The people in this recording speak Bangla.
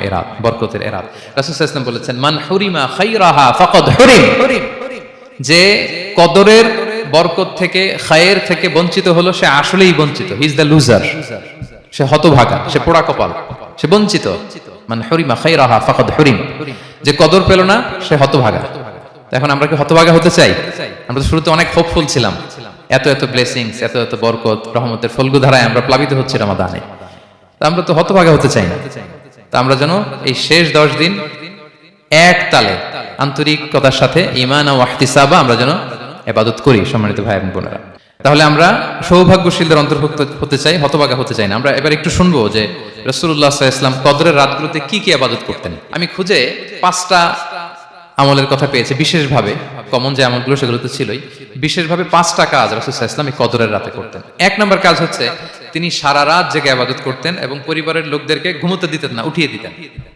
এরাত, বরকতের এরাত। রাসূল সাল্লাল্লাহু আলাইহি ওয়াসাল্লাম বলেছেন, মান হুরিমা খাইরাহা ফাকাদ হুরিম, যে কদরের বরকত থেকে, খায়ের থেকে বঞ্চিত হলো, সে আসলেই বঞ্চিত। হি ইজ দ্য লুজার, সে হতভাগা, সে পোড়া কপাল, সে বঞ্চিত। মান হুরিমা খাইরাহা ফাকাদ হুরিম, যে কদর পেল না সে হতভাগা। এখন আমরা কি হতভাগা হতে চাই? আমরা তো শুরুতে অনেক হোপফুল ছিলাম, এত এত ব্লেসিংস, এত এত বরকত, রহমতের ফলগু ধারায় আমরা প্লাবিত হচ্ছি রমাদানে। তা আমরা তো হতভাগা হতে চাই না। তা আমরা যেন এই শেষ 10 দিন এক তালে আন্তরিকতার সাথে ঈমান ও ইহতিসাবা আমরা যেন ইবাদত করি। সম্মানিত ভাই এবং বোনেরা, তাহলে আমরা সৌভাগ্যশীলদের অন্তর্ভুক্ত হতে চাই, হতভাগা হতে চাই না। আমরা এবার একটু শুনবো যে রাসূলুল্লাহ সাল্লাল্লাহু আলাইহি ওয়াসাল্লাম কদরের রাতগুলোতে কি কি ইবাদত করতেন। আমি খুঁজে 5টা আমলের কথা পেয়েছি বিশেষভাবে, কমন যে আমলগুলো সেগুলো তো ছিলই, বিশেষভাবে 5টা কাজ রাসূল সাল্লাল্লাহু আলাইহি ওয়াসাল্লাম এই কদরের রাতে করতেন। 1 নম্বর কাজ হচ্ছে তিনি সারা রাত জেগে ইবাদত করতেন এবং পরিবারের লোকদেরকে ঘুমোতে দিতেন না, উঠিয়ে দিতেন।